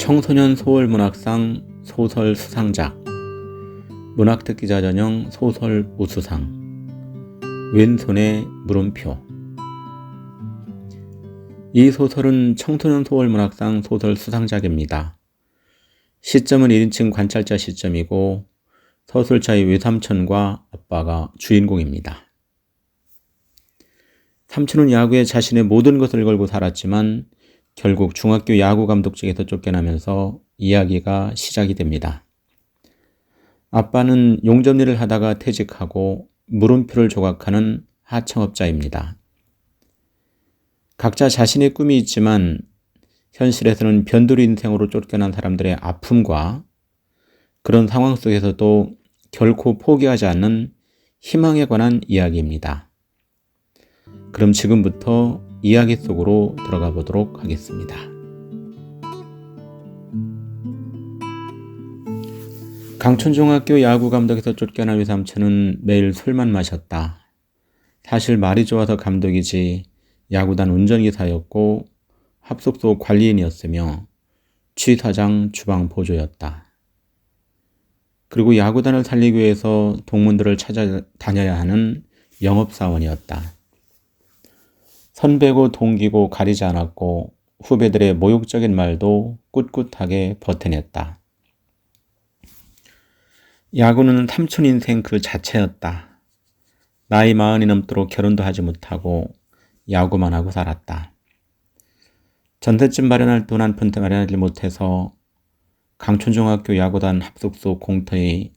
청소년 소월문학상 소설 수상작, 문학특기자 전형 소설 우수상, 왼손의 물음표. 이 소설은 청소년 소월문학상 소설 수상작입니다. 시점은 1인칭 관찰자 시점이고 서술자의 외삼촌과 아빠가 주인공입니다. 삼촌은 야구에 자신의 모든 것을 걸고 살았지만 결국 중학교 야구 감독직에서 쫓겨나면서 이야기가 시작이 됩니다. 아빠는 용접일을 하다가 퇴직하고 물음표를 조각하는 하청업자입니다. 각자 자신의 꿈이 있지만 현실에서는 변두리 인생으로 쫓겨난 사람들의 아픔과 그런 상황 속에서도 결코 포기하지 않는 희망에 관한 이야기입니다. 그럼 지금부터 이야기 속으로 들어가 보도록 하겠습니다. 강촌중학교 야구 감독에서 쫓겨난 외삼촌은 매일 술만 마셨다. 사실 말이 좋아서 감독이지 야구단 운전기사였고 합숙소 관리인이었으며 취사장 주방 보조였다. 그리고 야구단을 살리기 위해서 동문들을 찾아다녀야 하는 영업사원이었다. 선배고 동기고 가리지 않았고 후배들의 모욕적인 말도 꿋꿋하게 버텨냈다. 야구는 삼촌 인생 그 자체였다. 나이 40이 넘도록 결혼도 하지 못하고 야구만 하고 살았다. 전셋집 마련할 돈 한 푼도 마련하지 못해서 강촌중학교 야구단 합숙소 공터의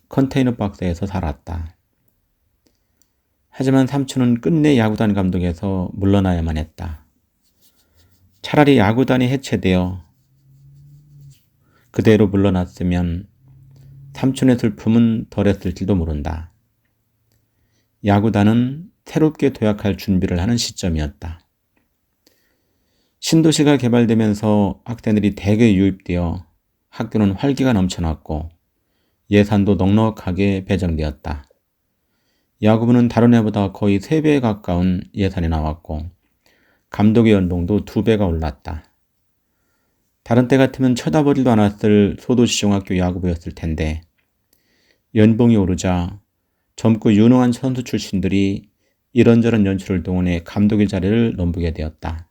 컨테이너 박스에서 살았다. 하지만 삼촌은 끝내 야구단 감독에서 물러나야만 했다. 차라리 야구단이 해체되어 그대로 물러났으면 삼촌의 슬픔은 덜했을지도 모른다. 야구단은 새롭게 도약할 준비를 하는 시점이었다. 신도시가 개발되면서 학생들이 대거 유입되어 학교는 활기가 넘쳐났고 예산도 넉넉하게 배정되었다. 야구부는 다른 해보다 거의 3배에 가까운 예산이 나왔고 감독의 연봉도 2배가 올랐다. 다른 때 같으면 쳐다보지도 않았을 소도시 중학교 야구부였을 텐데 연봉이 오르자 젊고 유능한 선수 출신들이 이런저런 연출을 동원해 감독의 자리를 넘보게 되었다.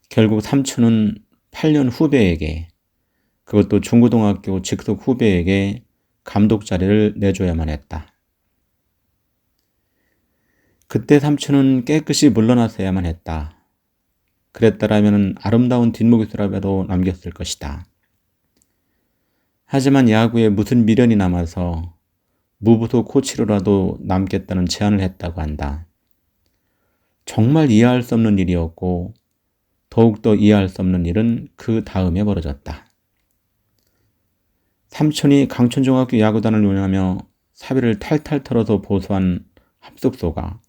결국 삼촌은 8년 후배에게, 그것도 중고등학교 직속 후배에게 감독 자리를 내줘야만 했다. 그때 삼촌은 깨끗이 물러났어야만 했다. 그랬더라면 아름다운 뒷모습이라도 남겼을 것이다. 하지만 야구에 무슨 미련이 남아서 무부소 코치로라도 남겠다는 제안을 했다고 한다. 정말 이해할 수 없는 일이었고 더욱더 이해할 수 없는 일은 그 다음에 벌어졌다. 삼촌이 강촌중학교 야구단을 운영하며 사비를 탈탈 털어서 보수한 합숙소가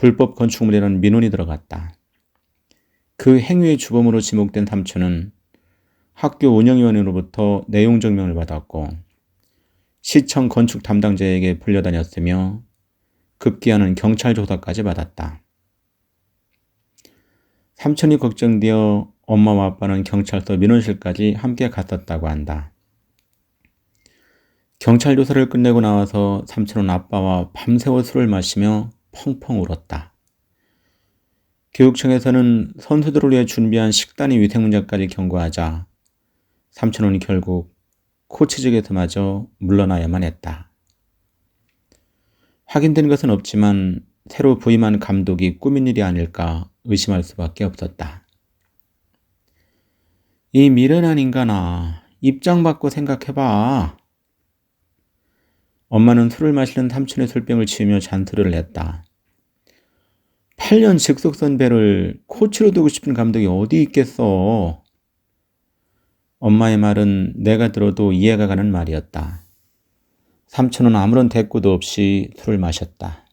불법 건축물이라는 민원이 들어갔다. 그 행위의 주범으로 지목된 삼촌은 학교 운영위원회로부터 내용증명을 받았고 시청 건축 담당자에게 불려다녔으며 급기야는 경찰 조사까지 받았다. 삼촌이 걱정되어 엄마와 아빠는 경찰서 민원실까지 함께 갔었다고 한다. 경찰 조사를 끝내고 나와서 삼촌은 아빠와 밤새워 술을 마시며 펑펑 울었다. 교육청에서는 선수들을 위해 준비한 식단의 위생 문제까지 경고하자 삼촌은 결국 코치직에서마저 물러나야만 했다. 확인된 것은 없지만 새로 부임한 감독이 꾸민 일이 아닐까 의심할 수밖에 없었다. 이 미련한 인간아, 입장 바꿔 생각해봐. 엄마는 술을 마시는 삼촌의 술병을 치우며 잔소리를 했다. 8년 직속 선배를 코치로 두고 싶은 감독이 어디 있겠어. 엄마의 말은 내가 들어도 이해가 가는 말이었다. 삼촌은 아무런 대꾸도 없이 술을 마셨다.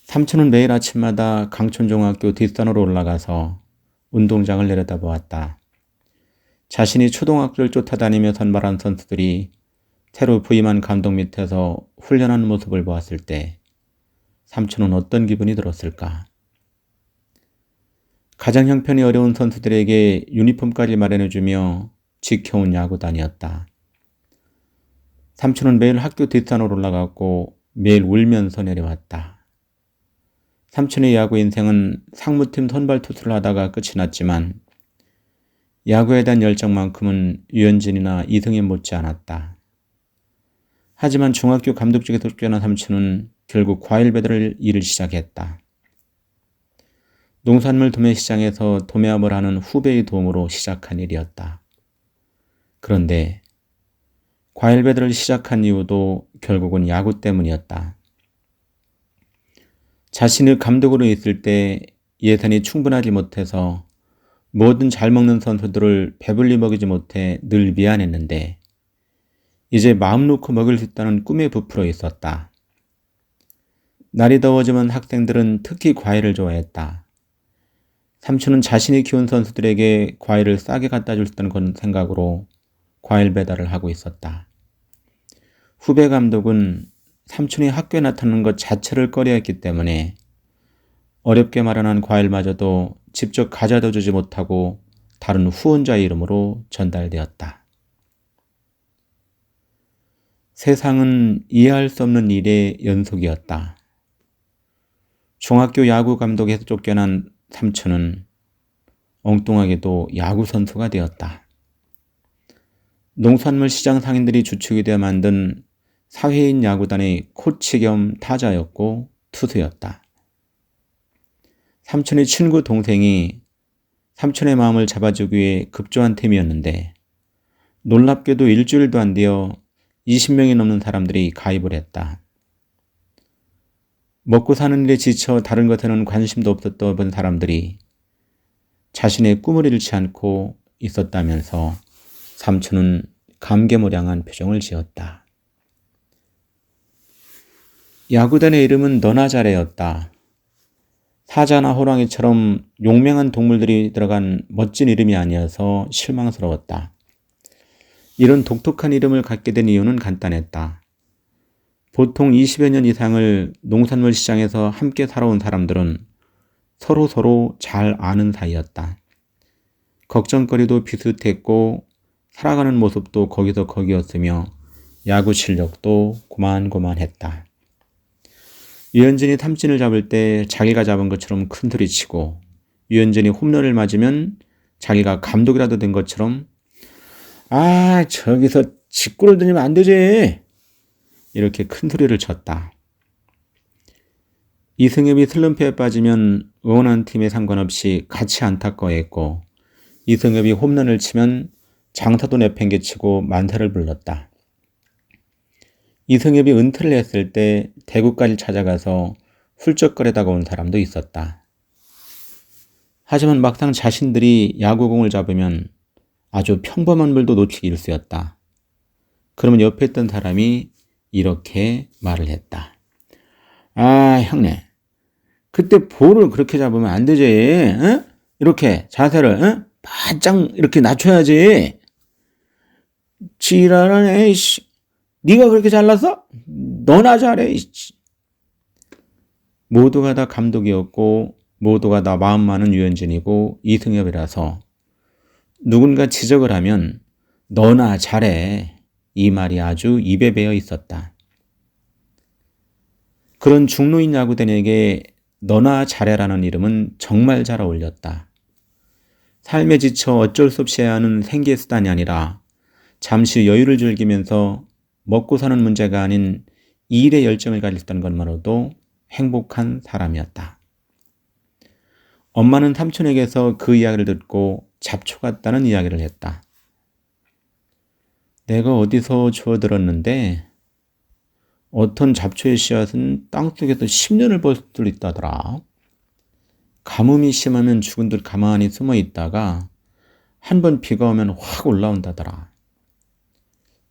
삼촌은 매일 아침마다 강촌중학교 뒷산으로 올라가서 운동장을 내려다보았다. 자신이 초등학교를 쫓아다니며 선발한 선수들이 새로 부임한 감독 밑에서 훈련하는 모습을 보았을 때 삼촌은 어떤 기분이 들었을까? 가장 형편이 어려운 선수들에게 유니폼까지 마련해주며 지켜온 야구단이었다. 삼촌은 매일 학교 뒷산으로 올라갔고 매일 울면서 내려왔다. 삼촌의 야구 인생은 상무팀 선발 투수를 하다가 끝이 났지만 야구에 대한 열정만큼은 유현진이나 이승엽 못지 않았다. 하지만 중학교 감독직에서 쫓겨난 삼촌은 결국 과일 배달을 일을 시작했다. 농산물 도매 시장에서 도매업을 하는 후배의 도움으로 시작한 일이었다. 그런데 과일 배달을 시작한 이유도 결국은 야구 때문이었다. 자신이 감독으로 있을 때 예산이 충분하지 못해서 뭐든 잘 먹는 선수들을 배불리 먹이지 못해 늘 미안했는데 이제 마음 놓고 먹을 수 있다는 꿈에 부풀어 있었다. 날이 더워지면 학생들은 특히 과일을 좋아했다. 삼촌은 자신이 키운 선수들에게 과일을 싸게 갖다 줄 수 있다는 그런 생각으로 과일 배달을 하고 있었다. 후배 감독은 삼촌이 학교에 나타나는 것 자체를 꺼려했기 때문에 어렵게 마련한 과일마저도 직접 가져다 주지 못하고 다른 후원자의 이름으로 전달되었다. 세상은 이해할 수 없는 일의 연속이었다. 중학교 야구 감독에서 쫓겨난 삼촌은 엉뚱하게도 야구 선수가 되었다. 농산물 시장 상인들이 주축이 되어 만든 사회인 야구단의 코치 겸 타자였고 투수였다. 삼촌의 친구 동생이 삼촌의 마음을 잡아주기 위해 급조한 팀이었는데 놀랍게도 일주일도 안 되어 20명이 넘는 사람들이 가입을 했다. 먹고 사는 일에 지쳐 다른 것에는 관심도 없었던 사람들이 자신의 꿈을 잃지 않고 있었다면서 삼촌은 감개무량한 표정을 지었다. 야구단의 이름은 너나 잘해였다. 사자나 호랑이처럼 용맹한 동물들이 들어간 멋진 이름이 아니어서 실망스러웠다. 이런 독특한 이름을 갖게 된 이유는 간단했다. 보통 20여 년 이상을 농산물 시장에서 함께 살아온 사람들은 서로 잘 아는 사이였다. 걱정거리도 비슷했고 살아가는 모습도 거기서 거기였으며 야구 실력도 고만고만했다. 유현진이 삼진을 잡을 때 자기가 잡은 것처럼 큰 소리치고 유현진이 홈런을 맞으면 자기가 감독이라도 된 것처럼 저기서 직구를 들리면 안 되지 이렇게 큰 소리를 쳤다. 이승엽이 슬럼프에 빠지면 응원한 팀에 상관없이 같이 안타까워했고 이승엽이 홈런을 치면 장타도 내팽개치고 만세를 불렀다. 이승엽이 은퇴를 했을 때 대구까지 찾아가서 훌쩍거리다가 온 사람도 있었다. 하지만 막상 자신들이 야구공을 잡으면 아주 평범한 물도 놓치기 일쑤였다. 그러면 옆에 있던 사람이 이렇게 말을 했다. 형네, 그때 볼을 그렇게 잡으면 안 되지. 응? 이렇게 자세를 바짝 이렇게 낮춰야지. 지랄하네. 이씨. 네가 그렇게 잘났어? 너나 잘해. 이씨. 모두가 다 감독이었고 모두가 다 마음 많은 유현진이고 이승엽이라서 누군가 지적을 하면 너나 잘해. 이 말이 아주 입에 배어 있었다. 그런 중노인 야구단에게 너나 잘해라는 이름은 정말 잘 어울렸다. 삶에 지쳐 어쩔 수 없이 해야 하는 생계 수단이 아니라 잠시 여유를 즐기면서 먹고 사는 문제가 아닌 일에 열정을 가졌다는 것만으로도 행복한 사람이었다. 엄마는 삼촌에게서 그 이야기를 듣고 잡초 같다는 이야기를 했다. 내가 어디서 주워들었는데 어떤 잡초의 씨앗은 땅속에서 10년을 벌 수도 있다더라. 가뭄이 심하면 죽은들 가만히 숨어 있다가 한 번 비가 오면 확 올라온다더라.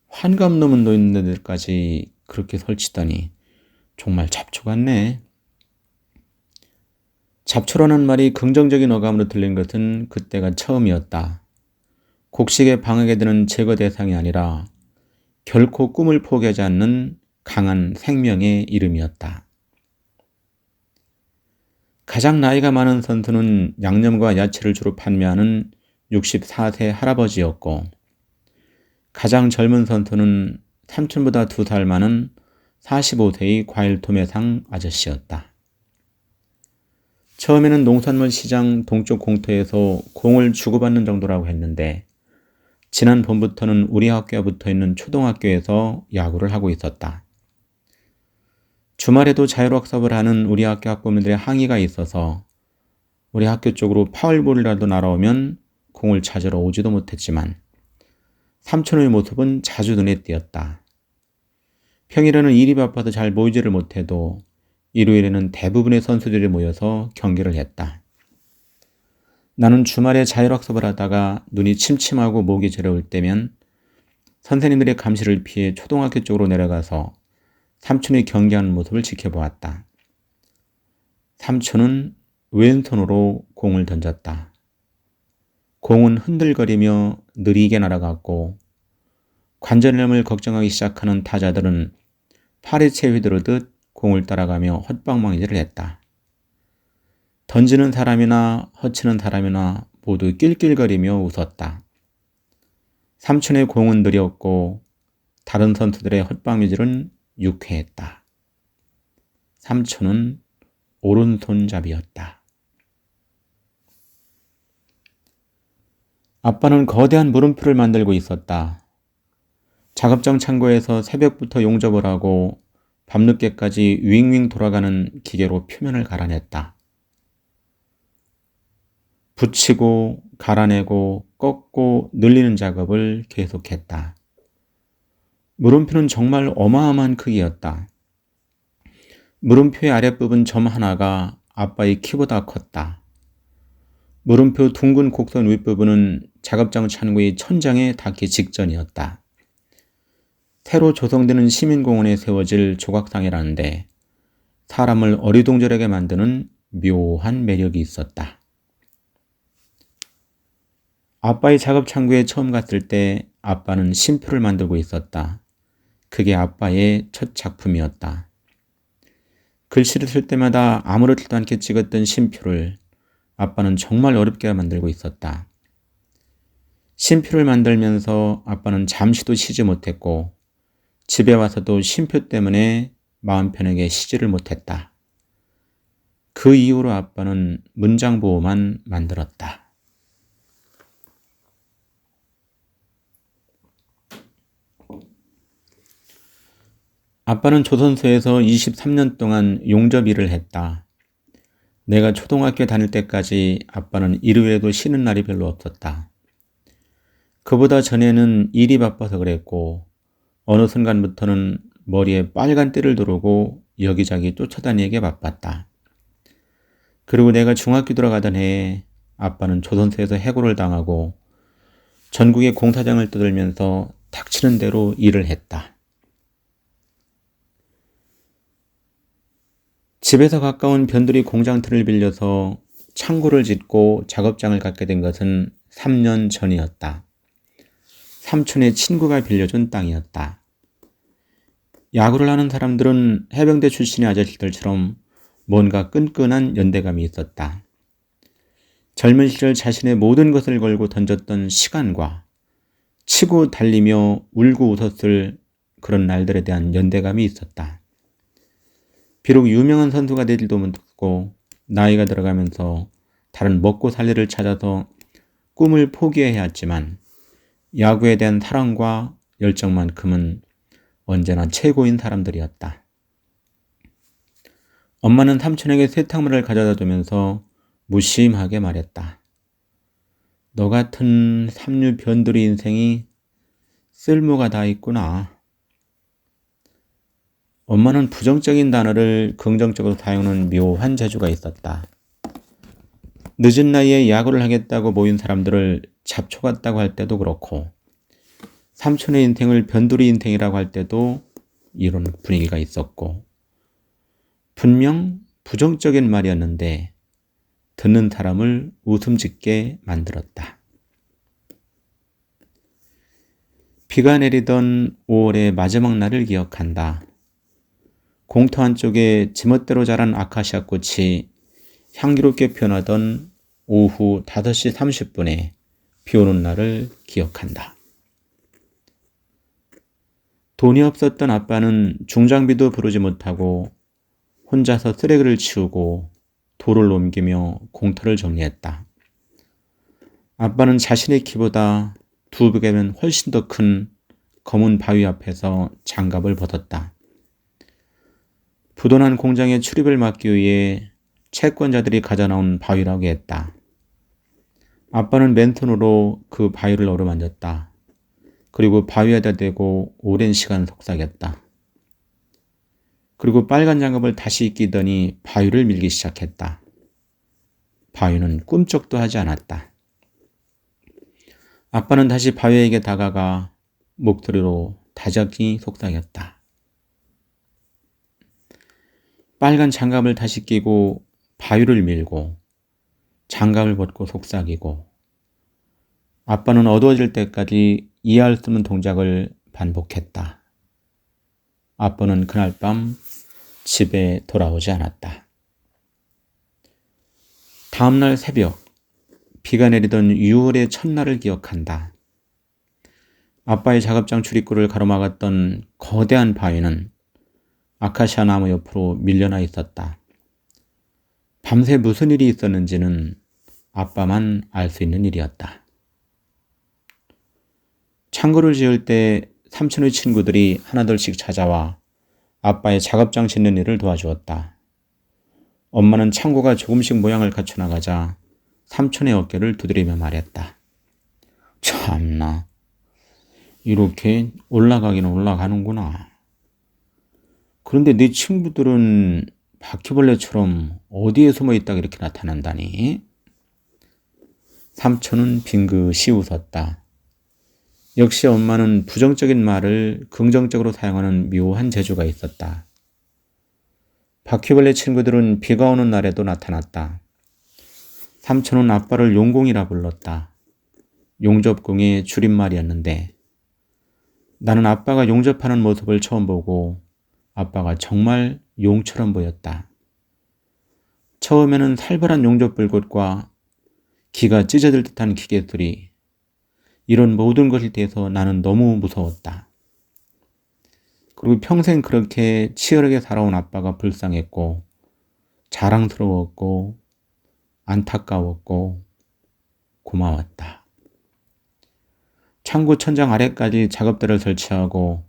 환갑 넘은 노인네들까지 그렇게 설치다니 정말 잡초 같네. 잡초라는 말이 긍정적인 어감으로 들린 것은 그때가 처음이었다. 곡식에 방학에 드는 제거 대상이 아니라 결코 꿈을 포기하지 않는 강한 생명의 이름이었다. 가장 나이가 많은 선수는 양념과 야채를 주로 판매하는 64세 할아버지였고, 가장 젊은 선수는 삼촌보다 2살 많은 45세의 과일 도매상 아저씨였다. 처음에는 농산물 시장 동쪽 공터에서 공을 주고받는 정도라고 했는데, 지난 봄부터는 우리 학교와 붙어있는 초등학교에서 야구를 하고 있었다. 주말에도 자율학습을 하는 우리 학교 학부모들의 항의가 있어서 우리 학교 쪽으로 파울볼이라도 날아오면 공을 찾으러 오지도 못했지만 삼촌의 모습은 자주 눈에 띄었다. 평일에는 일이 바빠서 잘 모이지를 못해도 일요일에는 대부분의 선수들이 모여서 경기를 했다. 나는 주말에 자율학습을 하다가 눈이 침침하고 목이 저려올 때면 선생님들의 감시를 피해 초등학교 쪽으로 내려가서 삼촌이 경기하는 모습을 지켜보았다. 삼촌은 왼손으로 공을 던졌다. 공은 흔들거리며 느리게 날아갔고 관절염을 걱정하기 시작하는 타자들은 파리채 휘두르듯 공을 따라가며 헛방망이질을 했다. 던지는 사람이나 허치는 사람이나 모두 낄낄거리며 웃었다. 삼촌의 공은 느렸고 다른 선수들의 헛방망이질은 유쾌했다. 삼촌은 오른손잡이였다. 아빠는 거대한 물음표를 만들고 있었다. 작업장 창고에서 새벽부터 용접을 하고 밤늦게까지 윙윙 돌아가는 기계로 표면을 갈아냈다. 붙이고 갈아내고 꺾고 늘리는 작업을 계속했다. 물음표는 정말 어마어마한 크기였다. 물음표의 아랫부분 점 하나가 아빠의 키보다 컸다. 물음표 둥근 곡선 윗부분은 작업장 창고의 천장에 닿기 직전이었다. 새로 조성되는 시민공원에 세워질 조각상이라는데 사람을 어리둥절하게 만드는 묘한 매력이 있었다. 아빠의 작업 창고에 처음 갔을 때 아빠는 쉼표를 만들고 있었다. 그게 아빠의 첫 작품이었다. 글씨를 쓸 때마다 아무렇지도 않게 찍었던 쉼표를 아빠는 정말 어렵게 만들고 있었다. 쉼표를 만들면서 아빠는 잠시도 쉬지 못했고 집에 와서도 쉼표 때문에 마음 편하게 쉬지를 못했다. 그 이후로 아빠는 문장보호만 만들었다. 아빠는 조선소에서 23년 동안 용접 일을 했다. 내가 초등학교 다닐 때까지 아빠는 일요일에도 쉬는 날이 별로 없었다. 그보다 전에는 일이 바빠서 그랬고 어느 순간부터는 머리에 빨간 띠를 두르고 여기저기 쫓아다니게 바빴다. 그리고 내가 중학교 들어가던 해에 아빠는 조선소에서 해고를 당하고 전국의 공사장을 떠들면서 닥치는 대로 일을 했다. 집에서 가까운 변두리 공장터를 빌려서 창고를 짓고 작업장을 갖게 된 것은 3년 전이었다. 삼촌의 친구가 빌려준 땅이었다. 야구를 하는 사람들은 해병대 출신의 아저씨들처럼 뭔가 끈끈한 연대감이 있었다. 젊은 시절 자신의 모든 것을 걸고 던졌던 시간과 치고 달리며 울고 웃었을 그런 날들에 대한 연대감이 있었다. 비록 유명한 선수가 되지도 못했고 나이가 들어가면서 다른 먹고 살 일을 찾아서 꿈을 포기해야 했지만 야구에 대한 사랑과 열정만큼은 언제나 최고인 사람들이었다. 엄마는 삼촌에게 세탁물을 가져다 주면서 무심하게 말했다. 너 같은 삼류 변두리 인생이 쓸모가 다 있구나. 엄마는 부정적인 단어를 긍정적으로 사용하는 묘한 재주가 있었다. 늦은 나이에 야구를 하겠다고 모인 사람들을 잡초 같다고 할 때도 그렇고 삼촌의 인생을 변두리 인생이라고 할 때도 이런 분위기가 있었고 분명 부정적인 말이었는데 듣는 사람을 웃음 짓게 만들었다. 비가 내리던 5월의 마지막 날을 기억한다. 공터 한쪽에 지멋대로 자란 아카시아 꽃이 향기롭게 변하던 오후 5시 30분에 비 오는 날을 기억한다. 돈이 없었던 아빠는 중장비도 부르지 못하고 혼자서 쓰레기를 치우고 돌을 옮기며 공터를 정리했다. 아빠는 자신의 키보다 2배면 훨씬 더 큰 검은 바위 앞에서 장갑을 벗었다. 부도난 공장의 출입을 막기 위해 채권자들이 가져나온 바위라고 했다. 아빠는 맨손으로 그 바위를 어루만졌다. 그리고 바위에다 대고 오랜 시간 속삭였다. 그리고 빨간 장갑을 다시 끼더니 바위를 밀기 시작했다. 바위는 꿈쩍도 하지 않았다. 아빠는 다시 바위에게 다가가 목소리로 다정히 속삭였다. 빨간 장갑을 다시 끼고 바위를 밀고 장갑을 벗고 속삭이고 아빠는 어두워질 때까지 이해할 수 없는 동작을 반복했다. 아빠는 그날 밤 집에 돌아오지 않았다. 다음날 새벽, 비가 내리던 6월의 첫날을 기억한다. 아빠의 작업장 출입구를 가로막았던 거대한 바위는 아카시아 나무 옆으로 밀려나 있었다. 밤새 무슨 일이 있었는지는 아빠만 알 수 있는 일이었다. 창고를 지을 때 삼촌의 친구들이 하나둘씩 찾아와 아빠의 작업장 짓는 일을 도와주었다. 엄마는 창고가 조금씩 모양을 갖춰나가자 삼촌의 어깨를 두드리며 말했다. 참나, 이렇게 올라가기는 올라가는구나. 그런데 네 친구들은 바퀴벌레처럼 어디에 숨어 있다가 이렇게 나타난다니? 삼촌은 빙긋이 웃었다. 역시 엄마는 부정적인 말을 긍정적으로 사용하는 묘한 재주가 있었다. 바퀴벌레 친구들은 비가 오는 날에도 나타났다. 삼촌은 아빠를 용공이라 불렀다. 용접공의 줄임말이었는데 나는 아빠가 용접하는 모습을 처음 보고 아빠가 정말 용처럼 보였다. 처음에는 살벌한 용접 불꽃과 기가 찢어질 듯한 기계 소리, 이런 모든 것에 대해서 나는 너무 무서웠다. 그리고 평생 그렇게 치열하게 살아온 아빠가 불쌍했고 자랑스러웠고 안타까웠고 고마웠다. 창고 천장 아래까지 작업대를 설치하고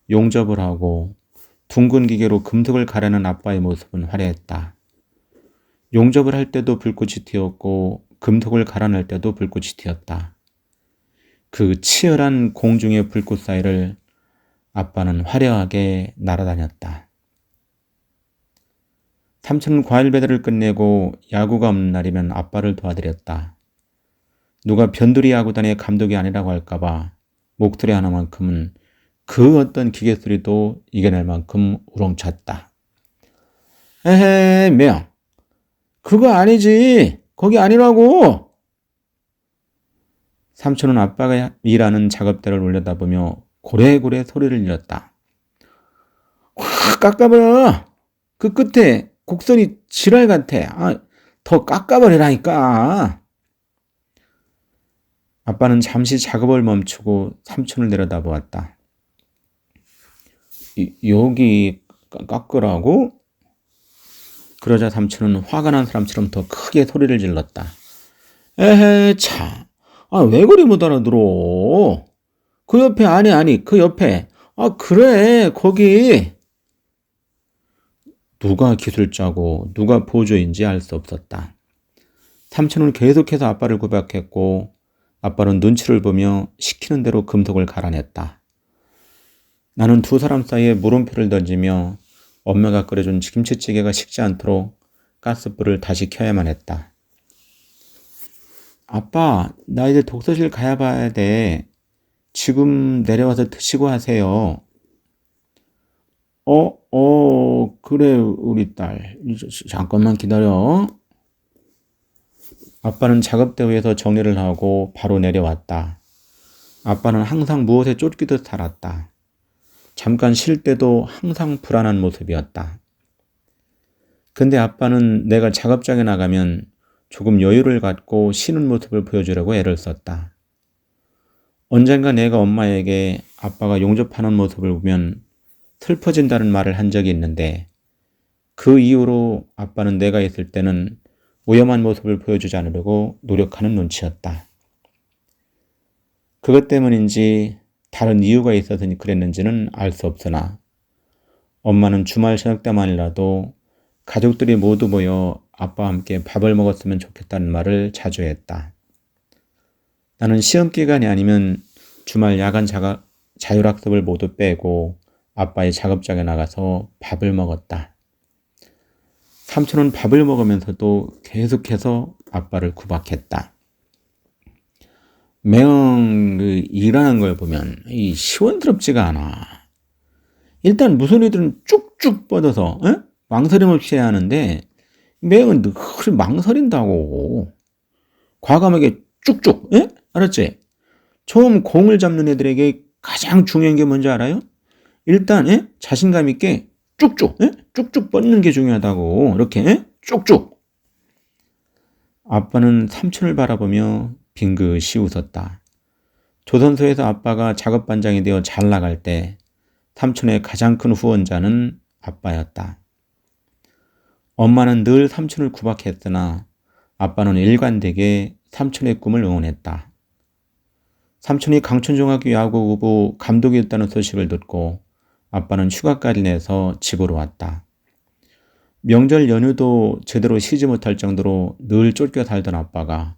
용접을 하고 둥근 기계로 금속을 가려는 아빠의 모습은 화려했다. 용접을 할 때도 불꽃이 튀었고 금속을 갈아낼 때도 불꽃이 튀었다. 그 치열한 공중의 불꽃 사이를 아빠는 화려하게 날아다녔다. 삼촌은 과일 배달을 끝내고 야구가 없는 날이면 아빠를 도와드렸다. 누가 변두리 야구단의 감독이 아니라고 할까봐 목소리 하나만큼은 그 어떤 기계 소리도 이겨낼 만큼 우렁찼다. 에헤, 매야. 그거 아니지. 거기 아니라고. 삼촌은 아빠가 일하는 작업대를 올려다보며 고래고래 소리를 질렀다. 확 깎아버려. 그 끝에 곡선이 지랄 같아. 더 깎아버리라니까. 아빠는 잠시 작업을 멈추고 삼촌을 내려다보았다. 여기 깎으라고? 그러자 삼촌은 화가 난 사람처럼 더 크게 소리를 질렀다. 에헤, 참. 왜 그리 못 알아들어? 그 옆에, 아니, 그 옆에. 그래, 거기. 누가 기술자고 누가 보조인지 알 수 없었다. 삼촌은 계속해서 아빠를 구박했고 아빠는 눈치를 보며 시키는 대로 금속을 갈아냈다. 나는 두 사람 사이에 물음표를 던지며 엄마가 끓여준 김치찌개가 식지 않도록 가스불을 다시 켜야만 했다. 아빠, 나 이제 독서실 가야 봐야 돼. 지금 내려와서 드시고 하세요. 그래, 우리 딸. 잠깐만 기다려. 아빠는 작업대 위에서 정리를 하고 바로 내려왔다. 아빠는 항상 무엇에 쫓기듯 살았다. 잠깐 쉴 때도 항상 불안한 모습이었다. 근데 아빠는 내가 작업장에 나가면 조금 여유를 갖고 쉬는 모습을 보여주려고 애를 썼다. 언젠가 내가 엄마에게 아빠가 용접하는 모습을 보면 슬퍼진다는 말을 한 적이 있는데 그 이후로 아빠는 내가 있을 때는 오염한 모습을 보여주지 않으려고 노력하는 눈치였다. 그것 때문인지 다른 이유가 있어서 그랬는지는 알 수 없으나 엄마는 주말 저녁 때만이라도 가족들이 모두 모여 아빠와 함께 밥을 먹었으면 좋겠다는 말을 자주 했다. 나는 시험 기간이 아니면 주말 야간 자율학습을 모두 빼고 아빠의 작업장에 나가서 밥을 먹었다. 삼촌은 밥을 먹으면서도 계속해서 아빠를 구박했다. 매형 일하는 걸 보면 시원스럽지가 않아. 일단 무슨 일들은 쭉쭉 뻗어서 망설임 없이 해야 하는데 매형은 늘 망설인다고. 과감하게 쭉쭉. 알았지? 처음 공을 잡는 애들에게 가장 중요한 게 뭔지 알아요? 일단 자신감 있게 쭉쭉 쭉쭉 뻗는 게 중요하다고. 이렇게 쭉쭉. 아빠는 삼촌을 바라보며 빙긋이 웃었다. 조선소에서 아빠가 작업반장이 되어 잘 나갈 때 삼촌의 가장 큰 후원자는 아빠였다. 엄마는 늘 삼촌을 구박했으나 아빠는 일관되게 삼촌의 꿈을 응원했다. 삼촌이 강촌중학교 야구부 감독이었다는 소식을 듣고 아빠는 휴가까지 내서 집으로 왔다. 명절 연휴도 제대로 쉬지 못할 정도로 늘 쫓겨 살던 아빠가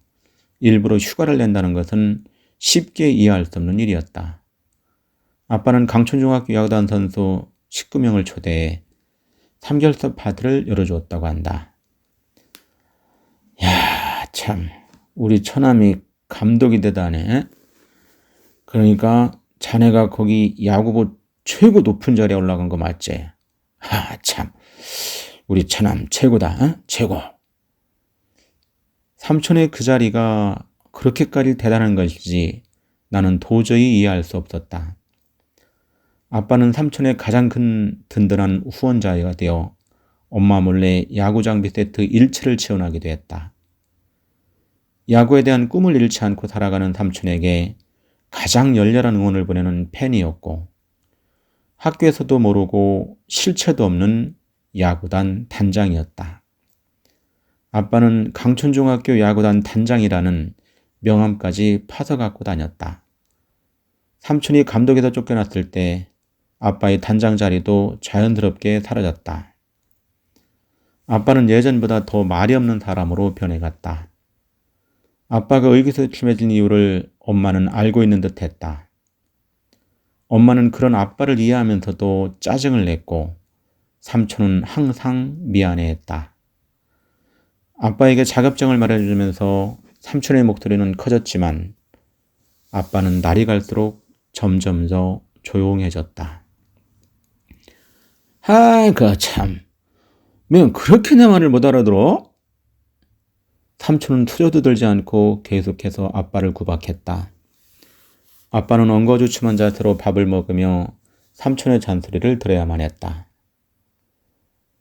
일부러 휴가를 낸다는 것은 쉽게 이해할 수 없는 일이었다. 아빠는 강촌중학교 야구단 선수 19명을 초대해 삼겹살 파티를 열어주었다고 한다. 야, 참 우리 처남이 감독이 되다네. 그러니까 자네가 거기 야구부 최고 높은 자리에 올라간 거 맞지? 참 우리 처남 최고다. 최고. 삼촌의 그 자리가 그렇게까지 대단한 것이지 나는 도저히 이해할 수 없었다. 아빠는 삼촌의 가장 큰 든든한 후원자가 되어 엄마 몰래 야구 장비 세트 일체를 지원하기도 했다. 야구에 대한 꿈을 잃지 않고 살아가는 삼촌에게 가장 열렬한 응원을 보내는 팬이었고 학교에서도 모르고 실체도 없는 야구단 단장이었다. 아빠는 강촌중학교 야구단 단장이라는 명함까지 파서 갖고 다녔다. 삼촌이 감독에서 쫓겨났을 때 아빠의 단장 자리도 자연스럽게 사라졌다. 아빠는 예전보다 더 말이 없는 사람으로 변해갔다. 아빠가 의기소침해진 이유를 엄마는 알고 있는 듯 했다. 엄마는 그런 아빠를 이해하면서도 짜증을 냈고 삼촌은 항상 미안해했다. 아빠에게 작업장을 말해주면서 삼촌의 목소리는 커졌지만 아빠는 날이 갈수록 점점 더 조용해졌다. 아이고 참, 면 그렇게 내 말을 못 알아들어? 삼촌은 투저도 들지 않고 계속해서 아빠를 구박했다. 아빠는 엉거주춤한 자세로 밥을 먹으며 삼촌의 잔소리를 들어야만 했다.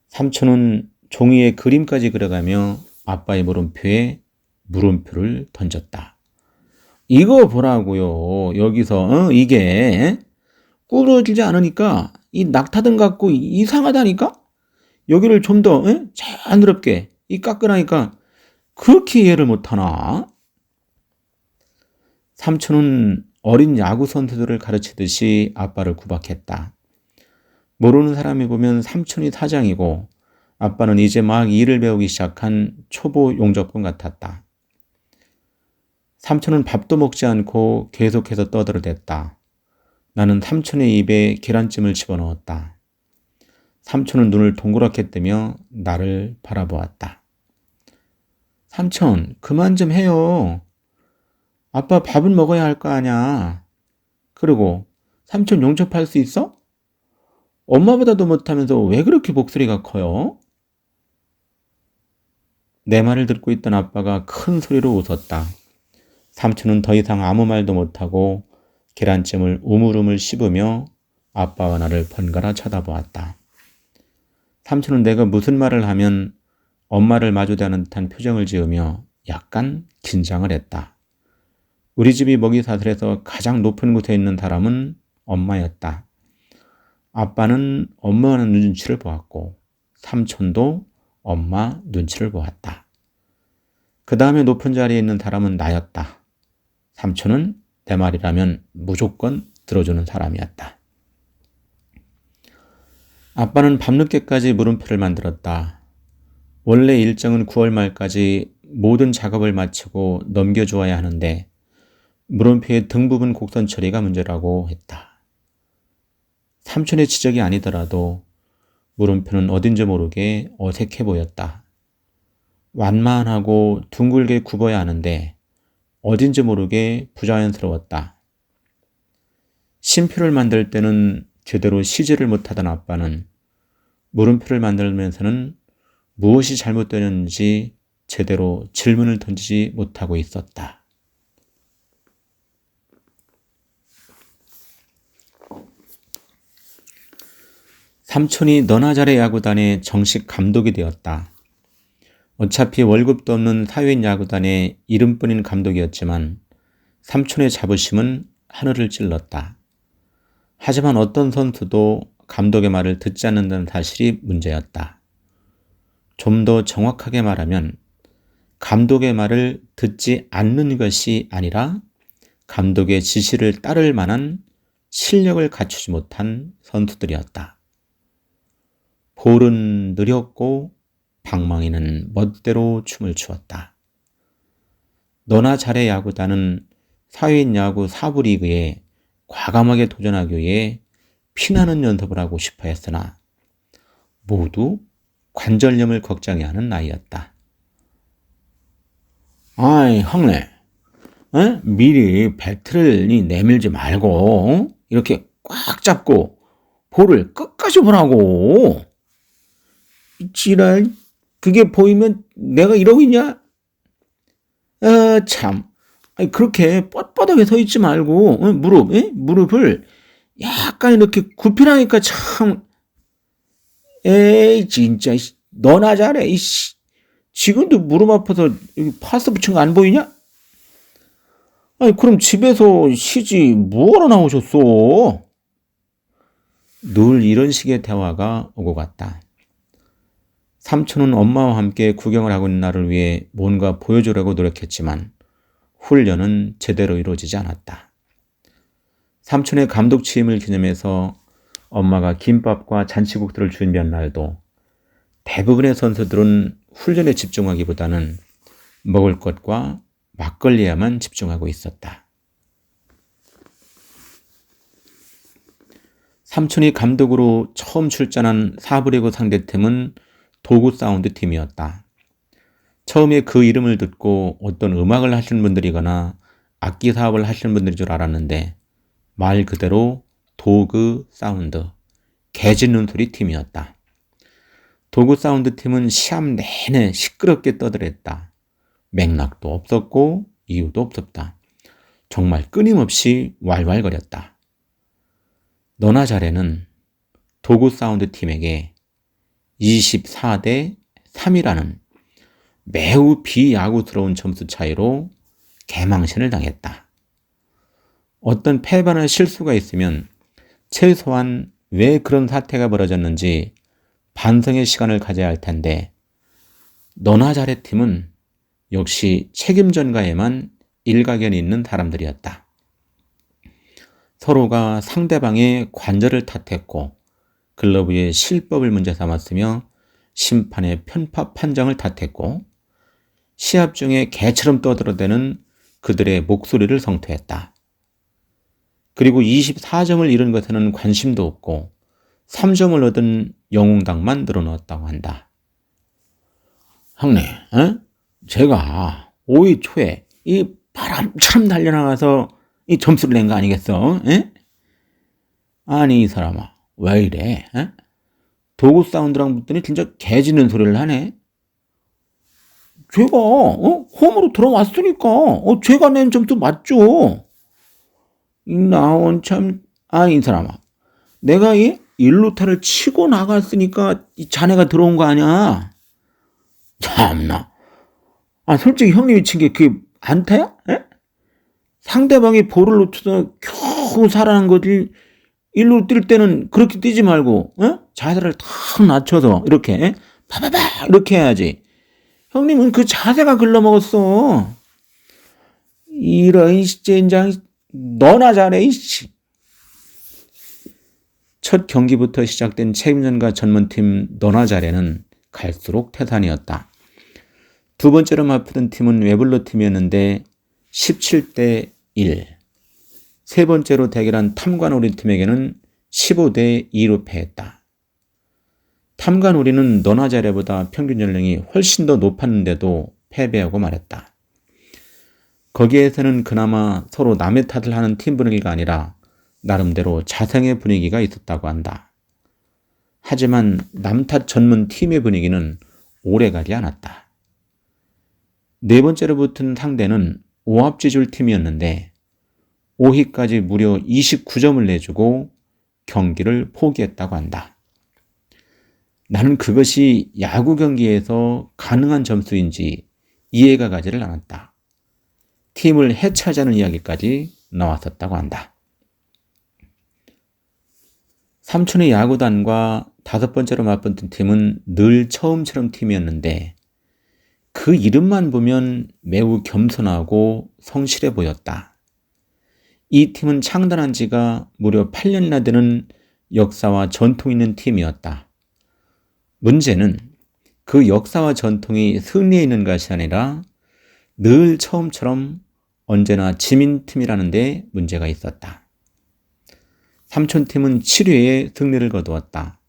삼촌은 종이에 그림까지 그려가며 아빠의 물음표에 물음표를 던졌다. 이거 보라고요. 여기서 이게 꾸러지지 않으니까 이 낙타등 같고 이상하다니까? 여기를 좀 더 자연스럽게 깎으라니까 그렇게 이해를 못하나? 삼촌은 어린 야구 선수들을 가르치듯이 아빠를 구박했다. 모르는 사람이 보면 삼촌이 사장이고 아빠는 이제 막 일을 배우기 시작한 초보 용접군 같았다. 삼촌은 밥도 먹지 않고 계속해서 떠들어댔다. 나는 삼촌의 입에 계란찜을 집어넣었다. 삼촌은 눈을 동그랗게 뜨며 나를 바라보았다. 삼촌, 그만 좀 해요. 아빠 밥은 먹어야 할 거 아냐. 그리고 삼촌 용접할 수 있어? 엄마보다도 못하면서 왜 그렇게 목소리가 커요? 내 말을 듣고 있던 아빠가 큰 소리로 웃었다. 삼촌은 더 이상 아무 말도 못하고 계란찜을 우물우물 씹으며 아빠와 나를 번갈아 쳐다보았다. 삼촌은 내가 무슨 말을 하면 엄마를 마주대하는 듯한 표정을 지으며 약간 긴장을 했다. 우리 집이 먹이사슬에서 가장 높은 곳에 있는 사람은 엄마였다. 아빠는 엄마 눈치를 보았고 삼촌도 엄마 눈치를 보았다. 그 다음에 높은 자리에 있는 사람은 나였다. 삼촌은 내 말이라면 무조건 들어주는 사람이었다. 아빠는 밤늦게까지 물음표를 만들었다. 원래 일정은 9월 말까지 모든 작업을 마치고 넘겨주어야 하는데 물음표의 등 부분 곡선 처리가 문제라고 했다. 삼촌의 지적이 아니더라도 물음표는 어딘지 모르게 어색해 보였다. 완만하고 둥글게 굽어야 하는데 어딘지 모르게 부자연스러웠다. 심표를 만들 때는 제대로 시지를 못하던 아빠는 물음표를 만들면서는 무엇이 잘못되는지 제대로 질문을 던지지 못하고 있었다. 삼촌이 너나 잘해 야구단의 정식 감독이 되었다. 어차피 월급도 없는 사회인 야구단의 이름뿐인 감독이었지만 삼촌의 자부심은 하늘을 찔렀다. 하지만 어떤 선수도 감독의 말을 듣지 않는다는 사실이 문제였다. 좀 더 정확하게 말하면 감독의 말을 듣지 않는 것이 아니라 감독의 지시를 따를 만한 실력을 갖추지 못한 선수들이었다. 볼은 느렸고 방망이는 멋대로 춤을 추었다. 너나 잘해 야구단은 사회인 야구 4부 리그에 과감하게 도전하기 위해 피나는 연습을 하고 싶어 했으나 모두 관절염을 걱정해하는 나이였다. 아이 형네, 미리 배트를 내밀지 말고 이렇게 꽉 잡고 볼을 끝까지 보라고. 지랄, 그게 보이면 내가 이러고 있냐? 참, 아니, 그렇게 뻣뻣하게 서 있지 말고 무릎을 약간 이렇게 굽히라니까 참. 에이 진짜 너나 잘해. 이씨. 지금도 무릎 아파서 여기 파스 붙인 거 안 보이냐? 아니 그럼 집에서 쉬지 뭐하러 나오셨어? 늘 이런 식의 대화가 오고 갔다. 삼촌은 엄마와 함께 구경을 하고 있는 나를 위해 뭔가 보여주려고 노력했지만 훈련은 제대로 이루어지지 않았다. 삼촌의 감독 취임을 기념해서 엄마가 김밥과 잔치국수를 준비한 날도 대부분의 선수들은 훈련에 집중하기보다는 먹을 것과 막걸리에만 집중하고 있었다. 삼촌이 감독으로 처음 출전한 사부리그 상대팀은 도구 사운드 팀이었다. 처음에 그 이름을 듣고 어떤 음악을 하시는 분들이거나 악기 사업을 하시는 분들인 줄 알았는데 말 그대로 도구 사운드, 개 짖는 소리 팀이었다. 도구 사운드 팀은 시합 내내 시끄럽게 떠들었다. 맥락도 없었고 이유도 없었다. 정말 끊임없이 왈왈거렸다. 너나 잘해는 도구 사운드 팀에게 24대 3이라는 매우 비야구스러운 점수 차이로 개망신을 당했다. 어떤 패배나 실수가 있으면 최소한 왜 그런 사태가 벌어졌는지 반성의 시간을 가져야 할 텐데 너나 잘해 팀은 역시 책임 전가에만 일가견이 있는 사람들이었다. 서로가 상대방의 관절을 탓했고 글러브의 실법을 문제 삼았으며 심판의 편파 판정을 탓했고 시합 중에 개처럼 떠들어대는 그들의 목소리를 성토했다. 그리고 24점을 잃은 것에는 관심도 없고 3점을 얻은 영웅당만 늘어놓았다고 한다. 형님, 제가 5회 초에 이 바람처럼 달려나가서 이 점수를 낸 거 아니겠어? 아니 이 사람아 왜 이래? 도구 사운드랑 붙더니 진짜 개짖는 소리를 하네. 제가 홈으로 들어왔으니까 제가 낸 점수 맞죠. 나온 참. 아니 이 사람아 내가 이 1루타를 치고 나갔으니까 이 자네가 들어온 거 아니야? 참나. 솔직히 형님이 친 게 그게 안타야? 에? 상대방이 볼을 놓쳐서 겨우 살아난 거지. 1루 뛸 때는 그렇게 뛰지 말고 자세를 탁 낮춰서 이렇게 파바바 이렇게 해야지. 형님은 그 자세가 글러먹었어. 이런 젠장 너나 잘해. 첫 경기부터 시작된 책임전가 전문팀 너나 잘해는 갈수록 태산이었다. 두 번째로 맞붙은 팀은 웨블러 팀이었는데 17대 1. 세 번째로 대결한 탐관오리 팀에게는 15대 2로 패했다. 탐관오리는 너나 잘해보다 평균 연령이 훨씬 더 높았는데도 패배하고 말했다. 거기에서는 그나마 서로 남의 탓을 하는 팀 분위기가 아니라 나름대로 자생의 분위기가 있었다고 한다. 하지만 남탓 전문 팀의 분위기는 오래가지 않았다. 네 번째로 붙은 상대는 오합지졸 팀이었는데 5회까지 무려 29점을 내주고 경기를 포기했다고 한다. 나는 그것이 야구 경기에서 가능한 점수인지 이해가 가지를 않았다. 팀을 해체하자는 이야기까지 나왔었다고 한다. 삼촌의 야구단과 다섯 번째로 맞붙은 팀은 늘 처음처럼 팀이었는데 그 이름만 보면 매우 겸손하고 성실해 보였다. 이 팀은 창단한 지가 무려 8년이나 되는 역사와 전통 있는 팀이었다. 문제는 그 역사와 전통이 승리에 있는 것이 아니라 늘 처음처럼 언제나 지민팀이라는 데 문제가 있었다. 삼촌팀은 7회에 승리를 거두었다.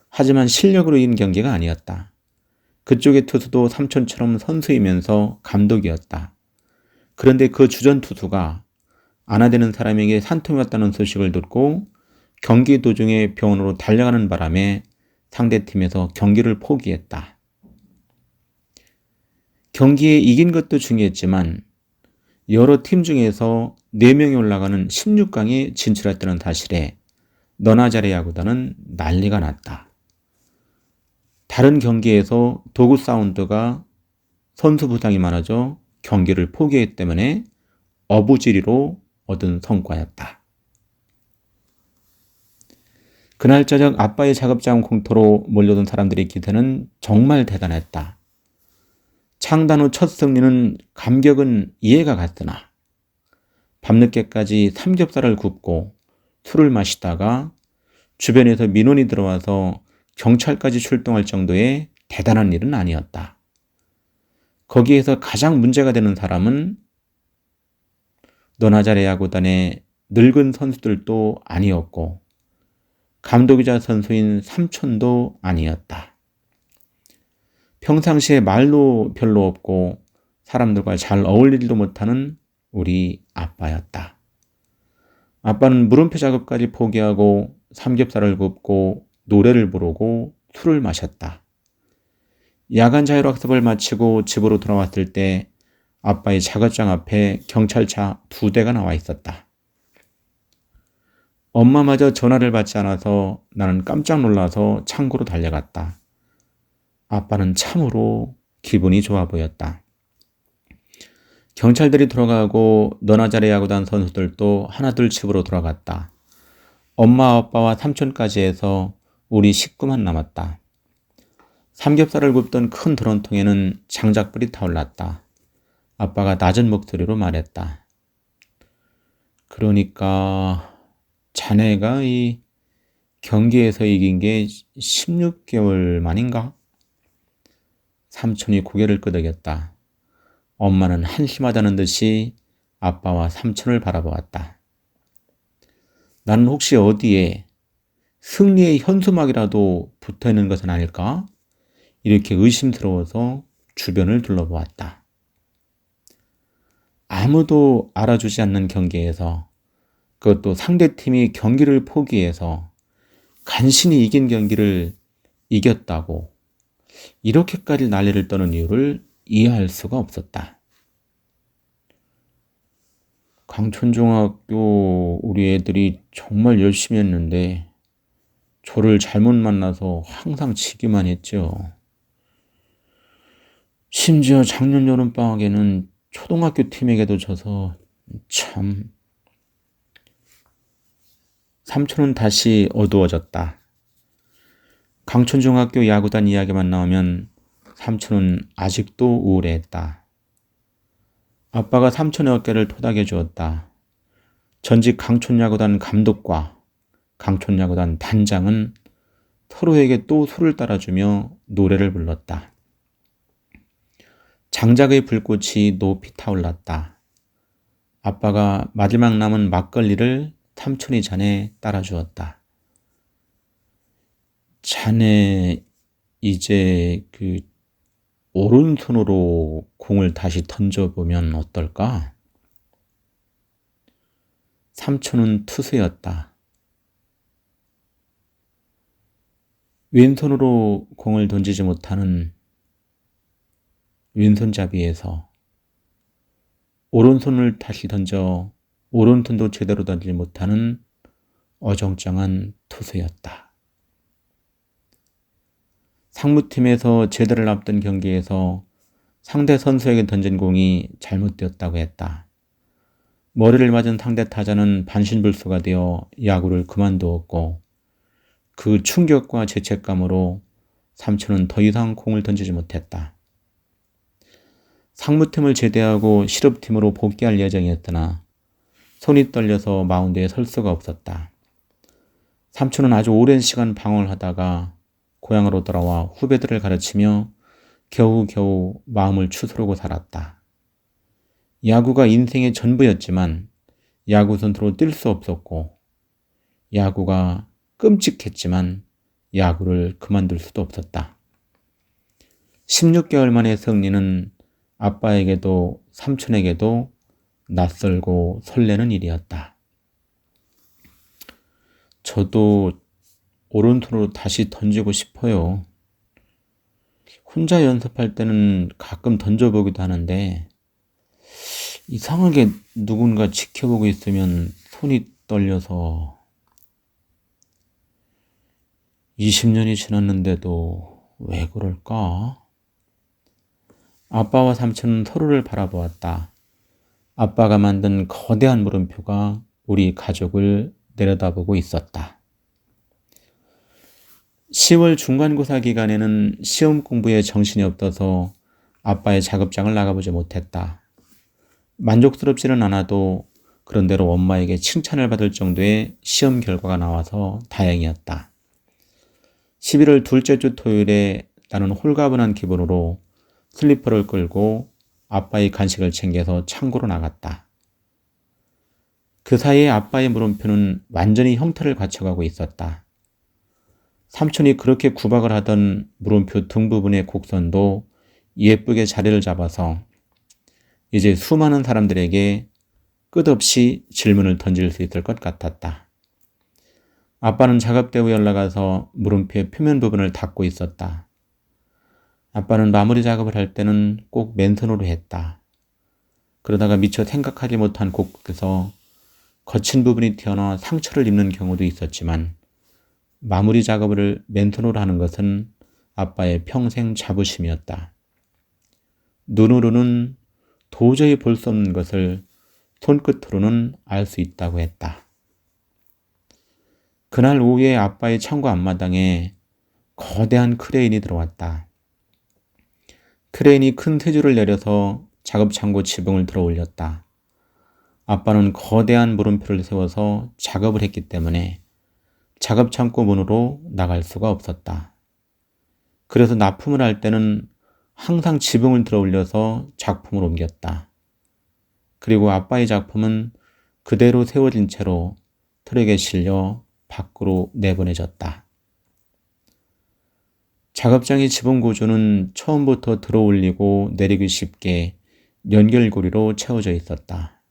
하지만 실력으로 이긴 경기가 아니었다. 그쪽의 투수도 삼촌처럼 선수이면서 감독이었다. 그런데 그 주전 투수가 안아대는 사람에게 산통이 왔다는 소식을 듣고 경기 도중에 병원으로 달려가는 바람에 상대팀에서 경기를 포기했다. 경기에 이긴 것도 중요했지만 여러 팀 중에서 4명이 올라가는 16강에 진출했다는 사실에 너나 잘해 야구단은 난리가 났다. 다른 경기에서 도구 사운드가 선수 부상이 많아져 경기를 포기했기 때문에 어부지리로 얻은 성과였다. 그날 저녁 아빠의 작업장 공터로 몰려든 사람들의 기세는 정말 대단했다. 창단 후 첫 승리는 감격은 이해가 갔으나 밤늦게까지 삼겹살을 굽고 술을 마시다가 주변에서 민원이 들어와서 경찰까지 출동할 정도의 대단한 일은 아니었다. 거기에서 가장 문제가 되는 사람은 너나 잘해 야구단의 늙은 선수들도 아니었고 감독이자 선수인 삼촌도 아니었다. 평상시에 말도 별로 없고 사람들과 잘 어울리지도 못하는 우리 아빠였다. 아빠는 물음표 작업까지 포기하고 삼겹살을 굽고 노래를 부르고 술을 마셨다. 야간 자율학습을 마치고 집으로 돌아왔을 때 아빠의 작업장 앞에 경찰차 2대가 나와 있었다. 엄마마저 전화를 받지 않아서 나는 깜짝 놀라서 창고로 달려갔다. 아빠는 참으로 기분이 좋아 보였다. 경찰들이 들어가고 너나 잘해 야구단 선수들도 하나둘 집으로 돌아갔다. 엄마, 아빠와 삼촌까지 해서 우리 식구만 남았다. 삼겹살을 굽던 큰 드럼통에는 장작불이 타올랐다. 아빠가 낮은 목소리로 말했다. 그러니까 자네가 이 경기에서 이긴 게 16개월 만인가? 삼촌이 고개를 끄덕였다. 엄마는 한심하다는 듯이 아빠와 삼촌을 바라보았다. 나는 혹시 어디에 승리의 현수막이라도 붙어있는 것은 아닐까? 이렇게 의심스러워서 주변을 둘러보았다. 아무도 알아주지 않는 경기에서 그것도 상대팀이 경기를 포기해서 간신히 이긴 경기를 이겼다고 이렇게까지 난리를 떠는 이유를 이해할 수가 없었다. 강촌중학교 우리 애들이 정말 열심히 했는데 저를 잘못 만나서 항상 지기만 했죠. 심지어 작년 여름방학에는 초등학교 팀에게도 져서 참. 삼촌은 다시 어두워졌다. 강촌중학교 야구단 이야기만 나오면 삼촌은 아직도 우울해했다. 아빠가 삼촌의 어깨를 토닥여 주었다. 전직 강촌야구단 감독과 강촌야구단 단장은 서로에게 또 술을 따라주며 노래를 불렀다. 장작의 불꽃이 높이 타올랐다. 아빠가 마지막 남은 막걸리를 삼촌이 잔에 따라주었다. 자네 이제 오른손으로 공을 다시 던져보면 어떨까? 삼촌은 투수였다. 왼손으로 공을 던지지 못하는 왼손잡이에서 오른손을 다시 던져 오른손도 제대로 던지지 못하는 어정쩡한 투수였다. 상무팀에서 제대를 앞둔 경기에서 상대 선수에게 던진 공이 잘못되었다고 했다. 머리를 맞은 상대 타자는 반신불수가 되어 야구를 그만두었고 그 충격과 죄책감으로 삼촌은 더 이상 공을 던지지 못했다. 상무팀을 제대하고 실업팀으로 복귀할 예정이었으나 손이 떨려서 마운드에 설 수가 없었다. 삼촌은 아주 오랜 시간 방황을 하다가 고향으로 돌아와 후배들을 가르치며 겨우겨우 마음을 추스르고 살았다. 야구가 인생의 전부였지만 야구 선수로 뛸 수 없었고 야구가 끔찍했지만 야구를 그만둘 수도 없었다. 16개월 만의 승리는 아빠에게도 삼촌에게도 낯설고 설레는 일이었다. 저도 오른손으로 다시 던지고 싶어요. 혼자 연습할 때는 가끔 던져보기도 하는데 이상하게 누군가 지켜보고 있으면 손이 떨려서 20년이 지났는데도 왜 그럴까? 아빠와 삼촌은 서로를 바라보았다. 아빠가 만든 거대한 물음표가 우리 가족을 내려다보고 있었다. 10월 중간고사 기간에는 시험 공부에 정신이 없어서 아빠의 작업장을 나가보지 못했다. 만족스럽지는 않아도 그런대로 엄마에게 칭찬을 받을 정도의 시험 결과가 나와서 다행이었다. 11월 둘째 주 토요일에 나는 홀가분한 기분으로 슬리퍼를 끌고 아빠의 간식을 챙겨서 창고로 나갔다. 그 사이에 아빠의 물음표는 완전히 형태를 갖춰가고 있었다. 삼촌이 그렇게 구박을 하던 물음표 등 부분의 곡선도 예쁘게 자리를 잡아서 이제 수많은 사람들에게 끝없이 질문을 던질 수 있을 것 같았다. 아빠는 작업대에 올라가서 물음표의 표면 부분을 닦고 있었다. 아빠는 마무리 작업을 할 때는 꼭 맨손으로 했다. 그러다가 미처 생각하지 못한 곳에서 거친 부분이 튀어나와 상처를 입는 경우도 있었지만 마무리 작업을 맨손으로 하는 것은 아빠의 평생 자부심이었다. 눈으로는 도저히 볼 수 없는 것을 손끝으로는 알 수 있다고 했다. 그날 오후에 아빠의 창고 앞마당에 거대한 크레인이 들어왔다. 크레인이 큰 쇠줄을 내려서 작업창고 지붕을 들어 올렸다. 아빠는 거대한 물음표를 세워서 작업을 했기 때문에 작업창고 문으로 나갈 수가 없었다. 그래서 납품을 할 때는 항상 지붕을 들어 올려서 작품을 옮겼다. 그리고 아빠의 작품은 그대로 세워진 채로 트럭에 실려 밖으로 내보내졌다. 작업장의 지붕 구조는 처음부터 들어 올리고 내리기 쉽게 연결고리로 채워져 있었다.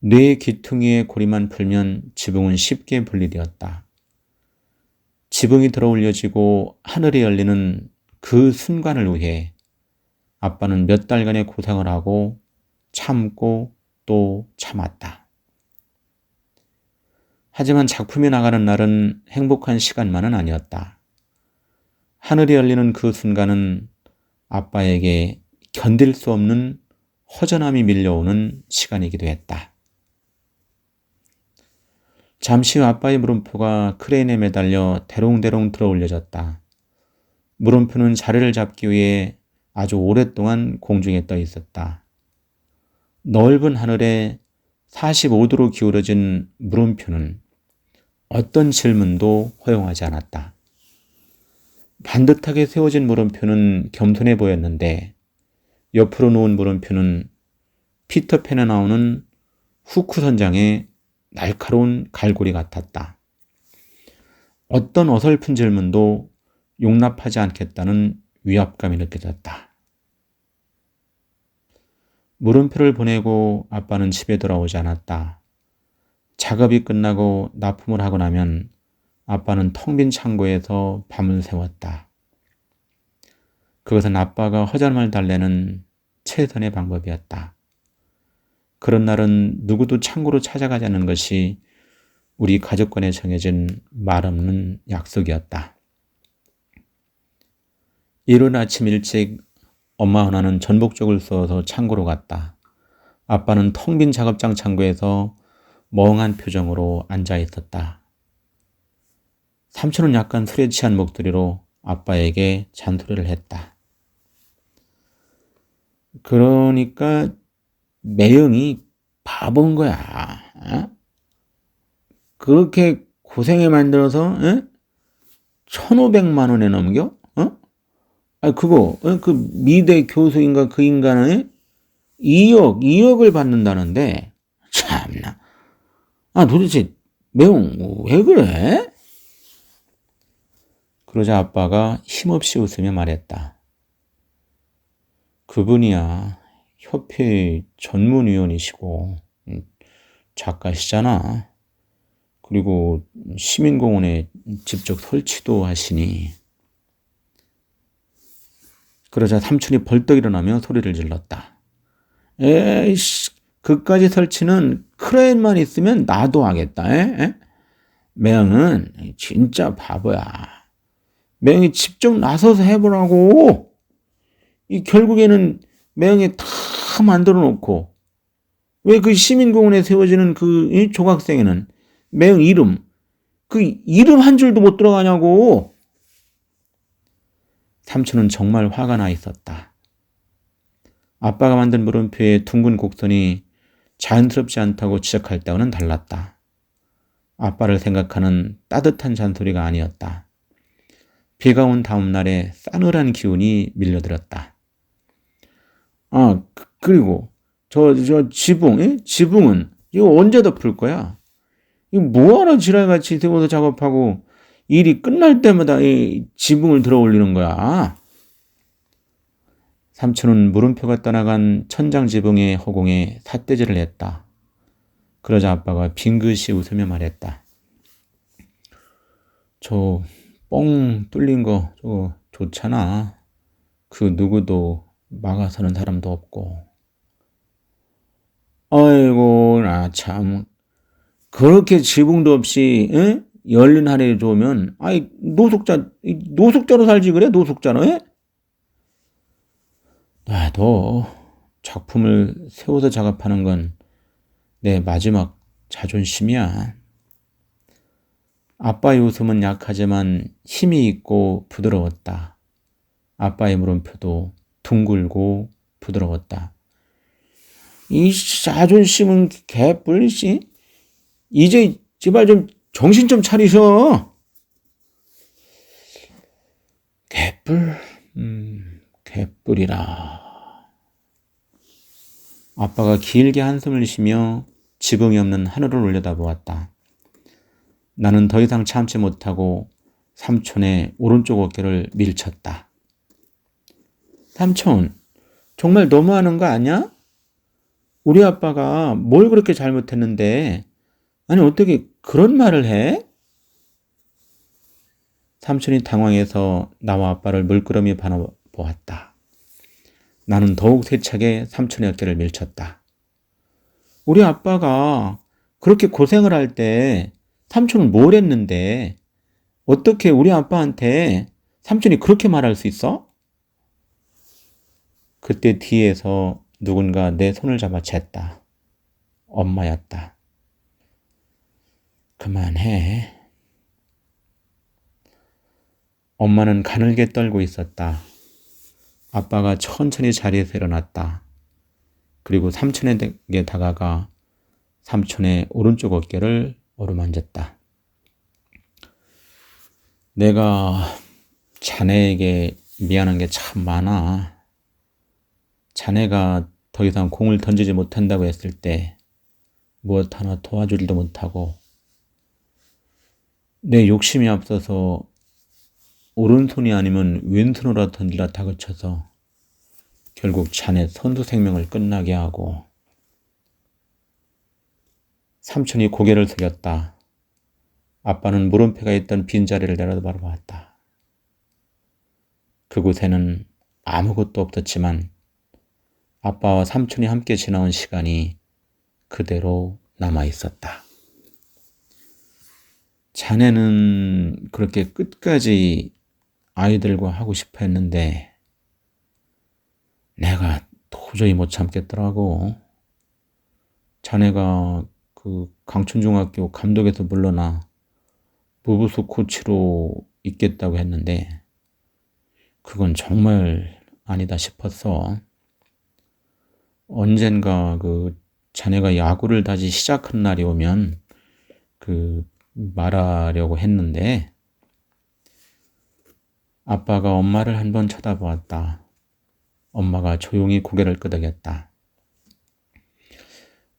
뇌 귀퉁이의 고리만 풀면 지붕은 쉽게 분리되었다. 지붕이 들어 올려지고 하늘이 열리는 그 순간을 위해 아빠는 몇 달간의 고생을 하고 참고 또 참았다. 하지만 작품이 나가는 날은 행복한 시간만은 아니었다. 하늘이 열리는 그 순간은 아빠에게 견딜 수 없는 허전함이 밀려오는 시간이기도 했다. 잠시 후 아빠의 물음표가 크레인에 매달려 대롱대롱 들어 올려졌다. 물음표는 자리를 잡기 위해 아주 오랫동안 공중에 떠 있었다. 넓은 하늘에 45도로 기울어진 물음표는 어떤 질문도 허용하지 않았다. 반듯하게 세워진 물음표는 겸손해 보였는데 옆으로 놓은 물음표는 피터팬에 나오는 후크 선장의 날카로운 갈고리 같았다. 어떤 어설픈 질문도 용납하지 않겠다는 위압감이 느껴졌다. 물음표를 보내고 아빠는 집에 돌아오지 않았다. 작업이 끝나고 납품을 하고 나면 아빠는 텅 빈 창고에서 밤을 새웠다. 그것은 아빠가 허전함을 달래는 최선의 방법이었다. 그런 날은 누구도 창고로 찾아가지 않는 것이 우리 가족 간에 정해진 말없는 약속이었다. 이른 아침 일찍 엄마 하나는 전복죽을 쏘아서 창고로 갔다. 아빠는 텅 빈 작업장 창고에서 멍한 표정으로 앉아 있었다. 삼촌은 약간 술에 취한 목소리로 아빠에게 잔소리를 했다. 그러니까 매형이 바본 거야. 어? 그렇게 고생해 만들어서 1,500만 원에 넘겨? 그거 그 미대 교수인가 그 인간은 2억을 받는다는데 참나. 도대체 매형 왜 그래? 그러자 아빠가 힘없이 웃으며 말했다. 그분이야 협회 전문위원이시고 작가시잖아. 그리고 시민공원에 직접 설치도 하시니. 그러자 삼촌이 벌떡 일어나며 소리를 질렀다. 에이씨, 그까지 설치는 크레인만 있으면 나도 하겠다. 매형은 진짜 바보야. 매형이 직접 나서서 해보라고. 결국에는 매형이 다 만들어 놓고 왜 그 시민공원에 세워지는 그 조각생에는 매형 이름 한 줄도 못 들어가냐고. 삼촌은 정말 화가 나 있었다. 아빠가 만든 물음표의 둥근 곡선이 자연스럽지 않다고 지적할 때와는 달랐다. 아빠를 생각하는 따뜻한 잔소리가 아니었다. 비가 온 다음 날에 싸늘한 기운이 밀려들었다. 그리고 저 지붕은 이거 언제 덮을 거야? 이거 뭐하러 지랄같이 세워서 작업하고 일이 끝날 때마다 이 지붕을 들어 올리는 거야. 삼촌은 물음표가 떠나간 천장 지붕의 허공에 삿대질을 했다. 그러자 아빠가 빙긋이 웃으며 말했다. 저 뻥 뚫린 거 저거 좋잖아. 그 누구도 막아서는 사람도 없고. 아이고 나 참. 그렇게 지붕도 없이 열린 하늘이 좋으면 노숙자로 살지 그래? 노숙자로. 나도 작품을 세워서 작업하는 건 내 마지막 자존심이야. 아빠의 웃음은 약하지만 힘이 있고 부드러웠다. 아빠의 물음표도 둥글고 부드러웠다. 이 자존심은 개뿔이지. 이제 제발 좀 정신 좀 차리셔. 개뿔이라. 아빠가 길게 한숨을 쉬며 지붕이 없는 하늘을 올려다보았다. 나는 더 이상 참지 못하고 삼촌의 오른쪽 어깨를 밀쳤다. 삼촌, 정말 너무하는 거 아니야? 우리 아빠가 뭘 그렇게 잘못했는데 아니 어떻게 그런 말을 해? 삼촌이 당황해서 나와 아빠를 물끄러미 바라보았다. 나는 더욱 세차게 삼촌의 어깨를 밀쳤다. 우리 아빠가 그렇게 고생을 할 때 삼촌은 뭘 했는데 어떻게 우리 아빠한테 삼촌이 그렇게 말할 수 있어? 그때 뒤에서 누군가 내 손을 잡아 챘다. 엄마였다. 그만해. 엄마는 가늘게 떨고 있었다. 아빠가 천천히 자리에서 일어났다. 그리고 삼촌에게 다가가 삼촌의 오른쪽 어깨를 어루만졌다. 내가 자네에게 미안한 게 참 많아. 자네가 더 이상 공을 던지지 못한다고 했을 때 무엇 하나 도와주지도 못하고 내 욕심이 앞서서 오른손이 아니면 왼손으로 던지라 다그쳐서 결국 자네 선수 생명을 끝나게 하고. 삼촌이 고개를 숙였다. 아빠는 물음표가 있던 빈자리를 내려다보았다. 그곳에는 아무것도 없었지만 아빠와 삼촌이 함께 지나온 시간이 그대로 남아있었다. 자네는 그렇게 끝까지 아이들과 하고 싶어 했는데 내가 도저히 못 참겠더라고. 자네가 그 강촌중학교 감독에서 물러나 무부수 코치로 있겠다고 했는데 그건 정말 아니다 싶었어. 언젠가 그 자네가 야구를 다시 시작한 날이 오면 말하려고 했는데. 아빠가 엄마를 한번 쳐다보았다. 엄마가 조용히 고개를 끄덕였다.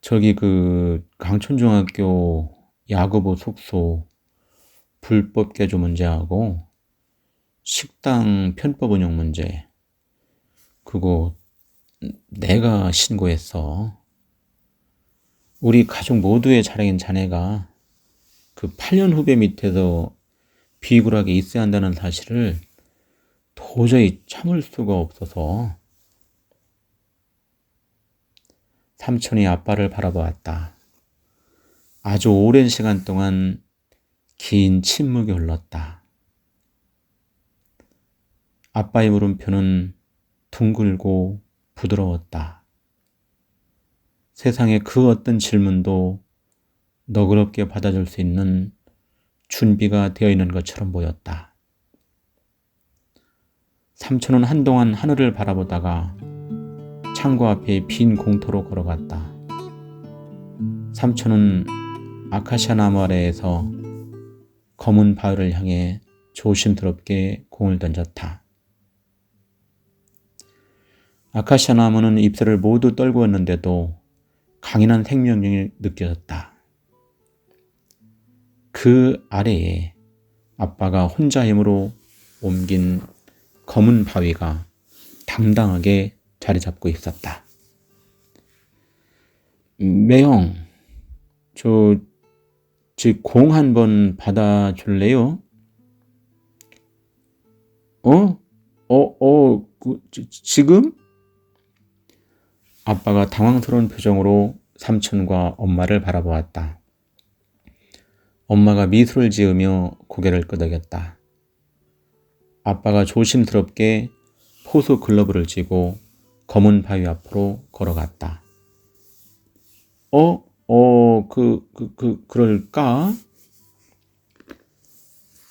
저기 강촌중학교 야구부 숙소 불법 개조 문제하고 식당 편법 운영 문제, 그거 내가 신고했어. 우리 가족 모두의 자랑인 자네가 그 8년 후배 밑에서 비굴하게 있어야 한다는 사실을 도저히 참을 수가 없어서. 삼촌이 아빠를 바라보았다. 아주 오랜 시간 동안 긴 침묵이 흘렀다. 아빠의 물음표는 둥글고 부드러웠다. 세상의 그 어떤 질문도 너그럽게 받아줄 수 있는 준비가 되어 있는 것처럼 보였다. 삼촌은 한동안 하늘을 바라보다가 창고 앞에 빈 공터로 걸어갔다. 삼촌은 아카시아 나무 아래에서 검은 바위를 향해 조심스럽게 공을 던졌다. 아카시아 나무는 잎새를 모두 떨구었는데도 강인한 생명력이 느껴졌다. 그 아래에 아빠가 혼자 힘으로 옮긴 검은 바위가 당당하게 자리 잡고 있었다. 매형, 공 한번 받아줄래요? 지금? 아빠가 당황스러운 표정으로 삼촌과 엄마를 바라보았다. 엄마가 미소를 지으며 고개를 끄덕였다. 아빠가 조심스럽게 포수 글러브를 쥐고 검은 바위 앞으로 걸어갔다. 그럴까?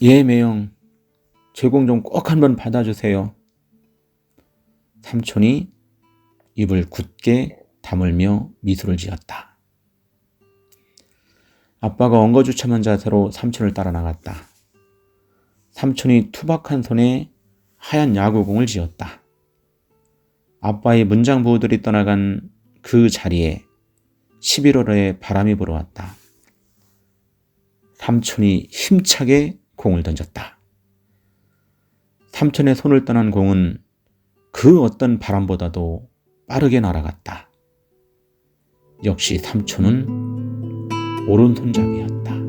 예, 매형. 제 공 좀 꼭 한번 받아주세요. 삼촌이 입을 굳게 다물며 미소를 지었다. 아빠가 엉거주춤한 자세로 삼촌을 따라 나갔다. 삼촌이 투박한 손에 하얀 야구공을 쥐었다. 아빠의 문장부호들이 떠나간 그 자리에 11월에 바람이 불어왔다. 삼촌이 힘차게 공을 던졌다. 삼촌의 손을 떠난 공은 그 어떤 바람보다도 빠르게 날아갔다. 역시 삼촌은 오른손잡이였다.